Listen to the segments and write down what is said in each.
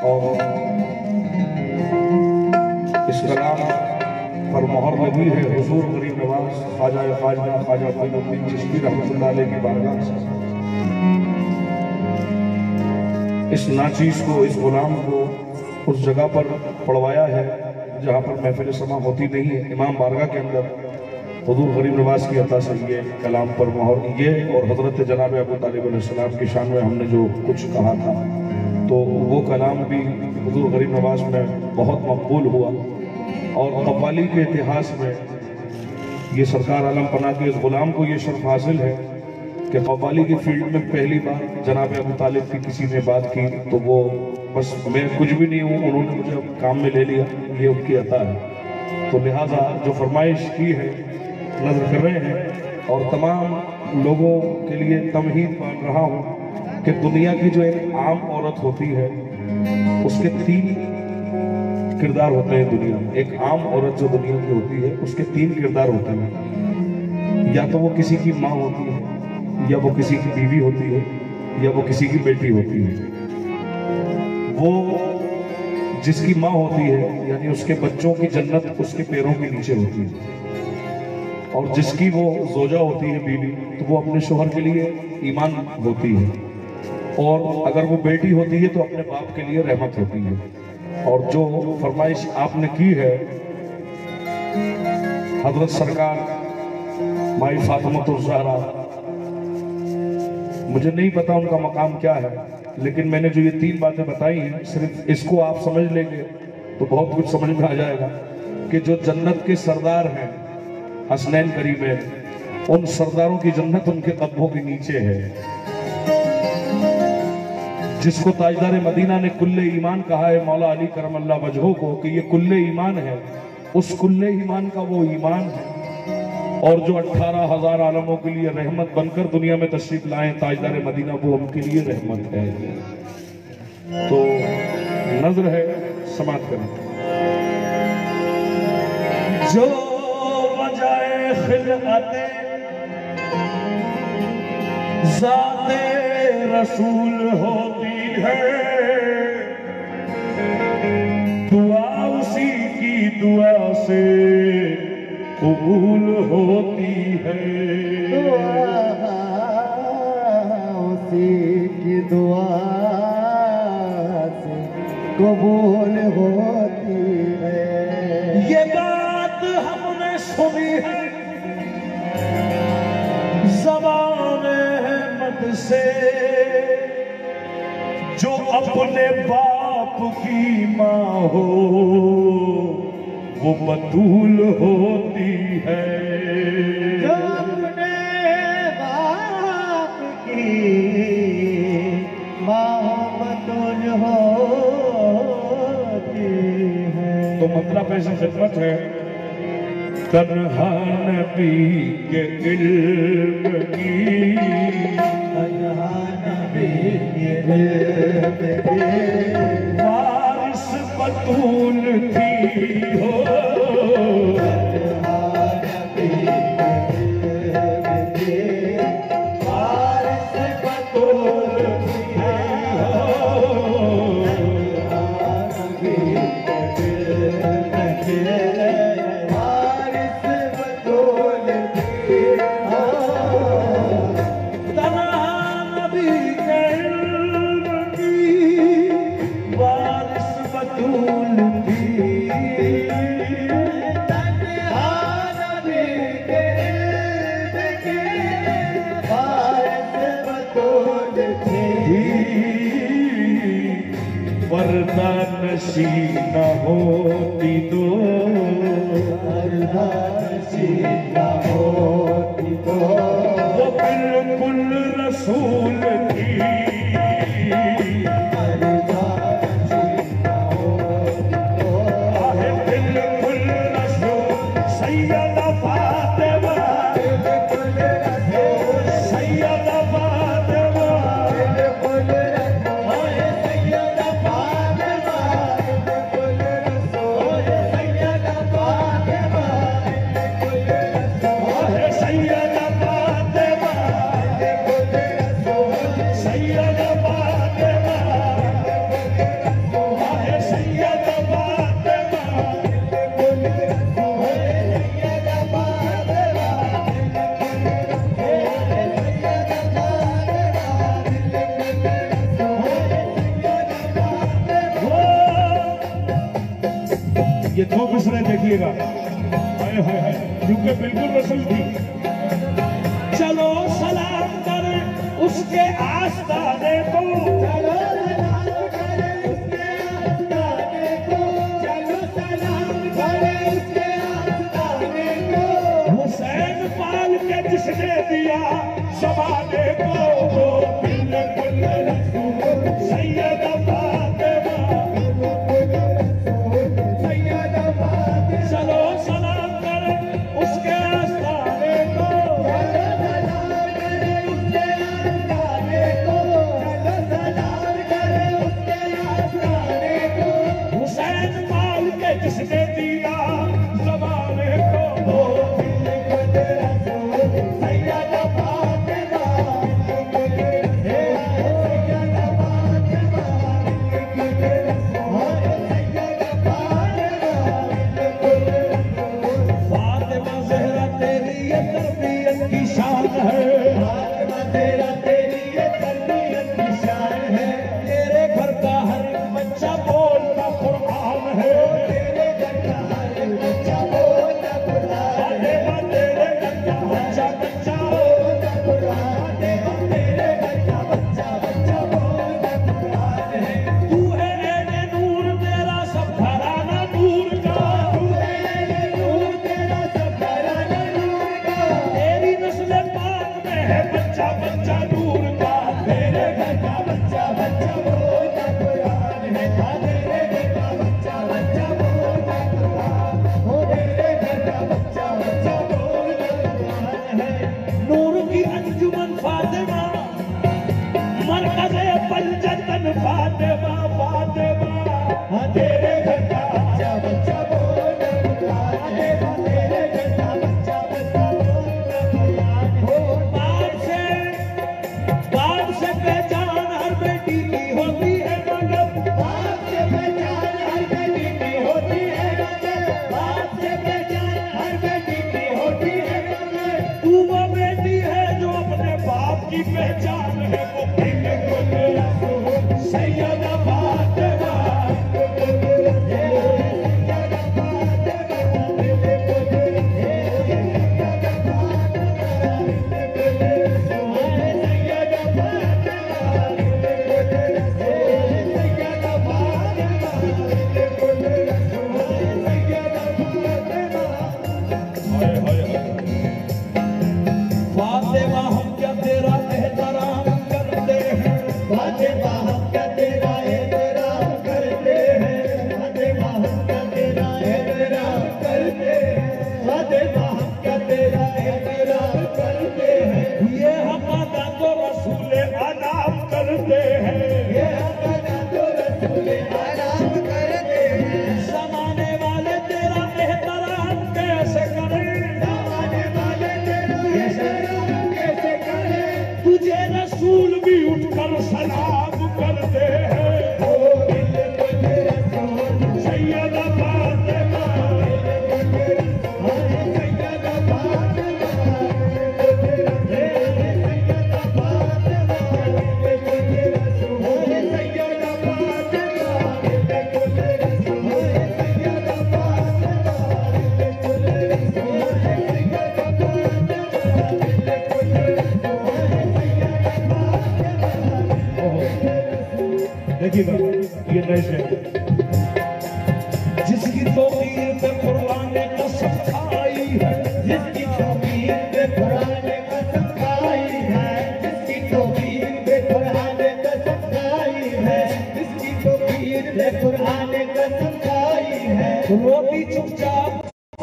और इस कलाम पर मोहर लगी है हुजूर गरीब नवाज ख्वाजा मोइनुद्दीन चिश्ती रहमतुल्लाह अलैह की बारगाह से। इस नाचीज को, इस गुलाम को उस जगह पर पढ़वाया है जहाँ पर महफिल समा होती नहीं है। इमाम बारगाह के अंदर हुजूर गरीब नवाज की अता से ये कलाम पर मोहर ये और हजरत जनाब अबू तालिब अलैहिस्सलाम की शान में हमने जो कुछ कहा था, तो वो कलाम भी हुजूर गरीब नवाज में बहुत मकबूल हुआ। और कव्वाली के इतिहास में ये सरकार आलम पनाह के इस गुलाम को ये शर्फ हासिल है कि कव्वाली की फील्ड में पहली बार जनाब अबू तालिब की किसी ने बात की तो वो बस मैं कुछ भी नहीं हूँ, उन्होंने मुझे काम में ले लिया, ये उनकी अता है। तो लिहाजा जो फरमाइश की है नजर कर रहे हैं और तमाम लोगों के लिए तमहीद मान रहा हूँ कि दुनिया की जो एक आम औरत होती है उसके 3 किरदार होते हैं दुनिया में। एक आम औरत जो दुनिया की होती है उसके 3 किरदार होते हैं। या तो वो किसी की माँ होती है, या वो किसी की बीवी होती है, या वो किसी की बेटी होती है। वो जिसकी माँ होती है यानी उसके बच्चों की जन्नत उसके पैरों के नीचे होती है, और जिसकी वो जोजा होती है बीवी तो वो अपने शोहर के लिए ईमान होती है, और अगर वो बेटी होती है तो अपने बाप के लिए रहमत होती है। और जो फरमाइश आपने की है हजरत सरकार माई फातिमा ज़हरा, मुझे नहीं पता उनका मकाम क्या है, लेकिन मैंने जो ये 3 बातें बताई हैं सिर्फ इसको आप समझ लेंगे तो बहुत कुछ समझ में आ जाएगा कि जो जन्नत के सरदार हैं हसनैन करीमैन, उन सरदारों की जन्नत उनके कदमों के नीचे है। जिसको ताजदार मदीना ने कुल्ले ईमान कहा है मौला अली करमल्ला वजहो को कि ये कुल्ले ईमान है, उस कुल्ले ईमान का वो ईमान है। और जो 18,000 आलमों के लिए रहमत बनकर दुनिया में तशरीफ लाए ताजदार मदीना, वो उनके लिए रहमत है। तो नजर है, समात करें। जो वजाए खिलअते ज़ाते रसूल होती है, दुआ उसी की दुआ से कबूल होती है। उसी की दुआ से कबूल होती है। ये बात हमने सुनी है ज़बान अहमद से, जो अपने बाप की माँ हो वो बतूल होती है। जो अपने बाप की माँ बतूल होती है। तो मतलब ऐसी खिदमत है तन्हा नबी के इल्म की, तन्हा नबी के इल्म की वारिस बतूल थी हो। पर्दा नशी न होती तो, पर्दा नशी न होती तो वो बिल्कुल रसूल थी। पर्दा नशी न होती तो बिल्कुल रसूल सैयदा फातिमा, बिल्कुल रसूल सैयदा फातिमा, बिल्कुल रसूल सैयदा फातिमा, बिल्कुल रसूल सैयदा फातिमा, बिल्कुल रसूल सैयदा फातिमा, बिल्कुल रसूल ये दो मिसरे देखिएगा, हाय हाय हाय, क्योंकि बिल्कुल रसूल थी। चलो सलाम कर उसके आस्ताने को, चलो सलाम करे उसके आस्ताने को, चलो सलाम करे उसके आस्ताने को। हुसैन पाल के जिसने दिया ज़माने को, वो बिल्कुल रसूल सैयदा फातिमा। चलो सलाम कर उसके आस्ताने को, हुसैन पाल के जिसने दिया ज़माने को, फातिमा ज़हरा तेरी ये तरबियत की शान है, तेरा तेरी ये तरबियत की शान है, तेरे घर का हर बच्चा बोलता कुरान है, तेरे घर का हर बच्चा बोलता कुरान है, तेरे घर का बच्चा बच्चा बोलता कुरान है, तेरे घर का बच्चा बच्चा बोलता कुरान है। तू है ऐने नूर तेरा सब घराना नूर का, तू है ये नूर तेरा सब घराना नूर का, तेरी नस्ल पाक में है बच्चा बच्चा नूर का, तेरे घर का बच्चा बच्चा बोलता कुरान है, तेरे घर का बच्चा बच्चा बोलता कुरान, हो तेरे घर का बच्चा बच्चा बोलता कुरान है। नूर की अंजुमन फातिमा, मरकज़े पंजतन फातिमा फातिमा। तेरे घर का बच्चा बच्चा बोलता कुरान है, तेरे घर का बच्चा बच्चा बोलता कुरान हो। बाप से पहचान हर बेटी की होती है मगर, बाप से पहचान हर बेटी की होती है मगर, बाप से पहचान हर बेटी की होती है मगर, तू वो बेटी है जो अपने बाप की पहचान है, वो बिल्कुल रसूल सैयदा फातिमा। हाय हाय हाय। फातिमा हम क्या तेरा एहतराम करते हैं, फातिमा हम क्या तेरा एहतराम करते हैं, फातिमा हम क्या तेरा एहतराम करते हैं, फातिमा हम क्या तेरा एहतराम करते हैं। ये हम अदा तो रसूल अनाम करते हैं, ये अपना तो रसूल आराम करते हैं, ज़माने वाले तेरा एहतराम कैसे करें, जमाने वाले तेरा एहतराम कैसे करें। तुझे रसूल भी उठकर सलाम करते हैं। ओ बिल्कुल रसूल सैयदा फातिमा, हाय सैयदा फातिमा, सैयदा फातिमा, बिल्कुल रसूल, सैयदा फातिमा, बिल्कुल रसूल, सैयदा फातिमा, बिल्कुल रसूल, सैयदा फातिमा, देखिएगा ये नए से जिसकी तौकीर पे कुरान कसम खाई है, जिसकी तौकीर पे कुरान कसम खाई है, जिसकी तौकीर पे कुरान कसम खाई है, जिसकी तौकीर पे कुरान कसम खाई है, रोटी चुपचाप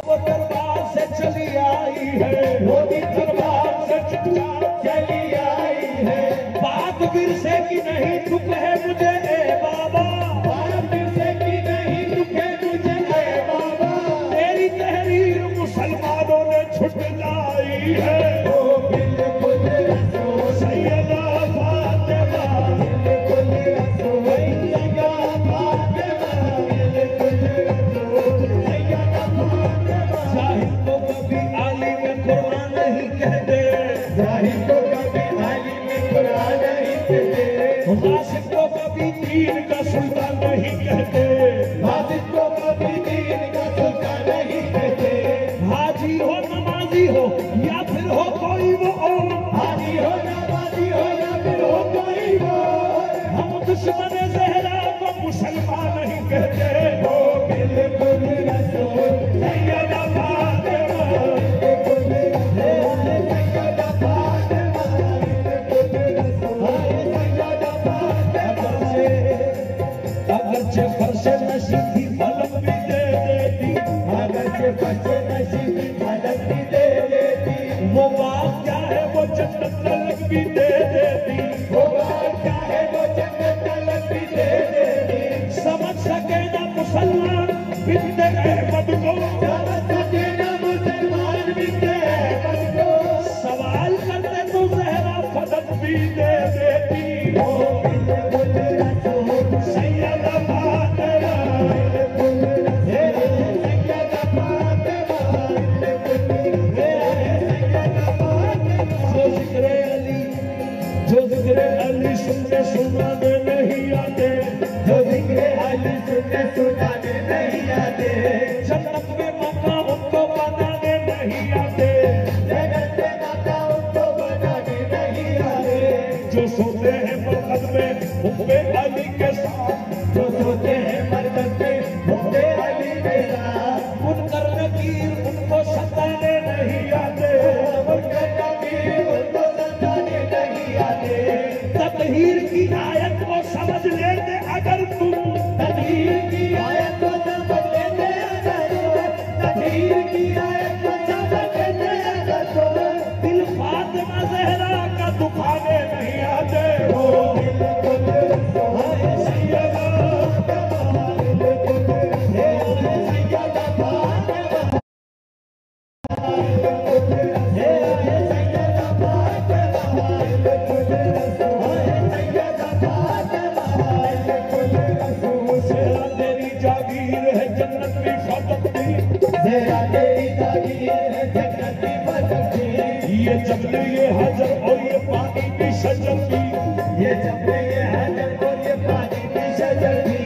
वो दरबार से चली आई है, वो भी दरबार से चुपचाप चली आई है। बात विरसे की नहीं दुख है मुझे ए बाबा, बाप से की नहीं दुखे मुझे ऐ बाबा, तेरी तहरीर मुसलमानों ने छुटलाई है। ओ बिल्कुल रसूल, सैयदा फातिमा, बिल्कुल रसूल, सैयदा फातिमा, बिल्कुल रसूल, सैयदा फातिमा। जाहिद को कभी आली में कुरान नहीं कहते, जाहिद को कभी आलिम कुरान नहीं कहते, गासिब को कभी दीन का सुल्तान नहीं कहते, वाजिद को कभी दीन का कहते हो बिल्कुल रसूल सैयदा फातिमा सैयदा फातिमा सैयदा फातिमा अगरचे फर्शे नशीब की पलक भी दे देती अगरचे फर्शे नशीब की पलक भी दे देती वो बात क्या है वो जन्नत तलक भी दे देती वो बात क्या है वो जन्नत तलक भी दे देती समझ सके ना मुसलमान बिन्ते अहमद को समझ सके ना मुसलमान बिन्ते अहमद को सवाल करते तो जहरा फदक भी दे देती ओ बिल्कुल रसूल सैयदा फातिमा सैयदा फातिमा जो जिक्र अली सुनने सुनाने नहीं आते जो जिक्र अली सुनने सुनाने नहीं आते जन्नत में मकाम उनको बनाने नहीं आते जन्नत में मकाम उनको बनाने नहीं आते जो सोते हैं मरकज में हुब्बे अली के साथ जो सोते हैं मरकज में हुब्बे अली के साथ मुनकर नकीर उनको सताने नहीं आते मुनकर नकीर उनको सताने नहीं आते तत्हीर की आयत को समझ लेते अगर तुम तकदीर की आयत को समझ लेते अगर तकदीर की आयत को समझ लेते अगर दिल फातिमा ज़हरा का दुखाने नहीं आते हो बिल्कुल सैयदा सैयदा फातिमा सैयदा फातिमा सैयदा फातिमा सेरा तेरी जागीर है जन्नत की फतह दी तेरा तेरी जागीर है जन्नत की फतह दी ये जबले ये हजर और ये पानी की शजर की ये जबले ये हजर और ये पानी की शजर की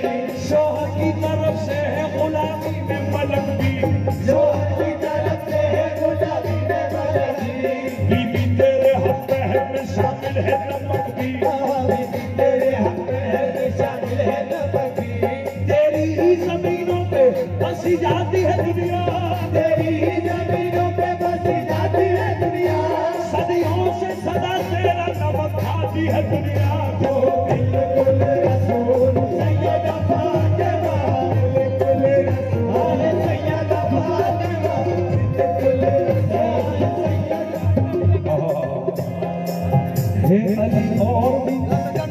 शोहर की तरफ से है गुलामी में मलक भी जो की तरफ से है गुलामी में मलक दी बीबी तेरे हक पहन में शामिल है नमक भी तेरे हक में है शामिल है नमक भी तेरी ही जमीनों पे बसी जाती है दुनिया तेरी ही जमीनों पे बसी जाती है दुनिया सदियों से सदा तेरा नमक खाती है दुनिया को बिल्कुल रसूल सैयदा फातिमा बिल्कुल रसूल सैयदा फातिमा बिल्कुल हे अली और भी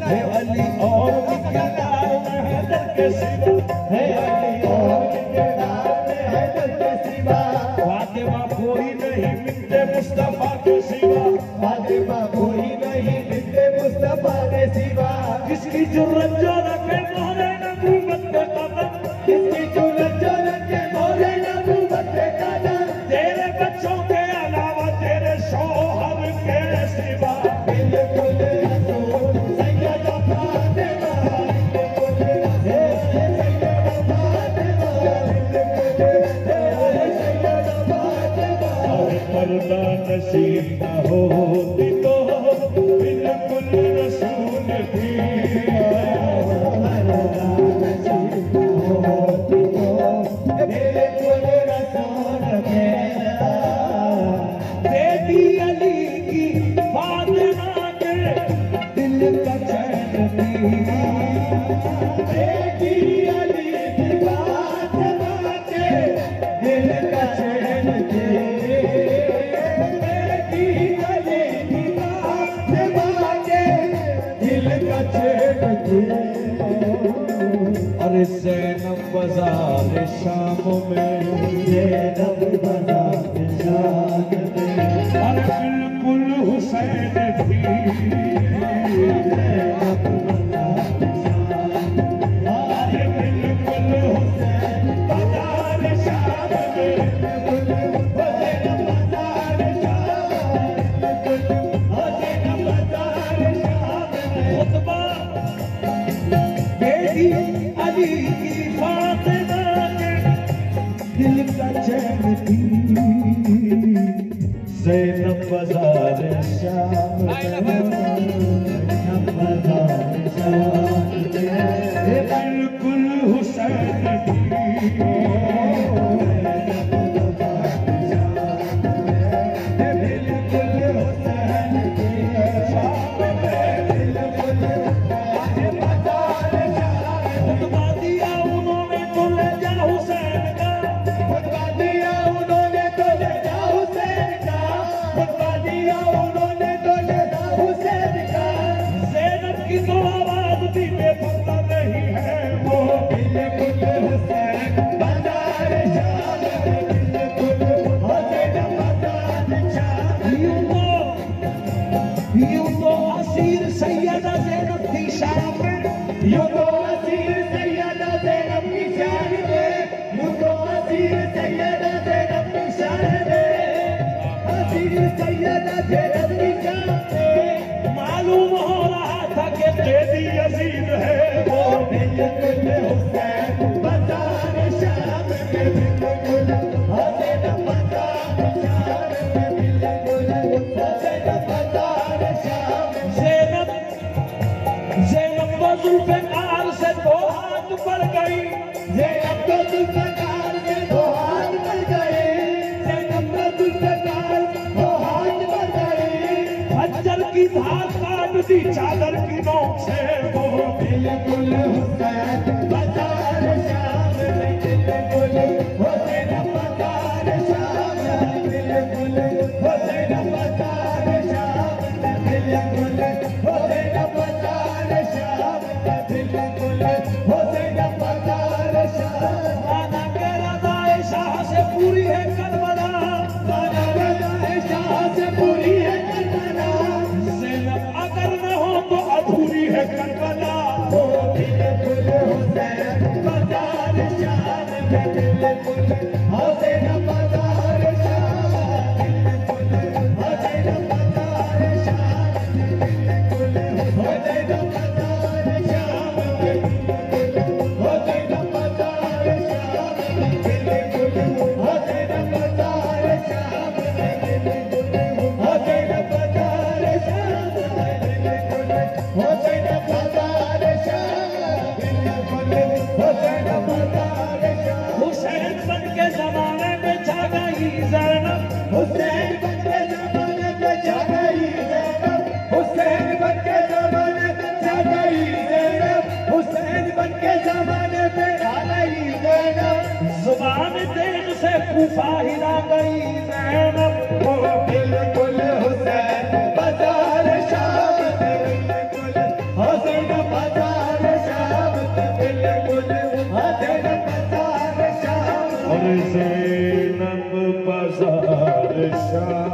हे अली और भी क्या नाम है दर के सिवा है अली और किरदार में है दर के सिवा फातिमा कोई नहीं मिलते मुस्तफा के सिवा फातिमा कोई नहीं मिलते मुस्तफा के सिवा किसकी जुर्रत जो रखे मोहरे नबूवत के कदम किसकी जुलत जो रखे मोरे नबूवत के कदम तेरे बच्चों के अलावा तेरे शौहर के सिवा बिल्कुल रसूल सैयदा फातिमा बिल्कुल सैयदा फातिमा बिल्कुल सैयदा फातिमा पर्दा नसीब न होती तो बिल्कुल रसूल थी बिल्कुल रसूल मेरा बेटी अली की फातिमा के दिल का चैन थी बेटी अली की फातिमा के दिल का चैन थी बेटी अली की फातिमा के दिल का चैन थी अरे ज़ैनब बाजार शाम में ज़ैनब बाज़ार शान में अरे बिल्कुल हुसैन थी ज़ैनब बाज़ार शान अरे बिल्कुल हुसैन बाजार शाम में ज़ैनब बाज़ार शान ज़ैनब बाज़ार शान खुतबा बेटी अली की फातिमा के दिल का चैन थी ज़ैनब बाजार शाम बिल्कुल हुसैन मालूम हो रहा था कि कैदी यजीद है वो ज़ैनब जुल्फ़िकार से दो हाथ बढ़ गई, खच्चर की धार काट दी चादर की नोक से वो पूरी है करबला, ज़ैनब अगर न हो तो अधूरी है करबला। हुसैन बन के जमाने में जा गई ज़ैनब, हुसैन बन के जमाने में जा गई ज़ैनब, हुसैन बन के जमाने में जा गई ज़ैनब, हुसैन बन के जमाने में आ गई ज़ैनब, जुबान तेज से कूफा हिला गई ज़ैनब। ओ बिल्कुल हुसैन बाजार शाम में, बिल्कुल हुसैन बाजार शाम में, बिल्कुल हुसैन बाजार शाम में, और ज़ैनब बाज़ार शाम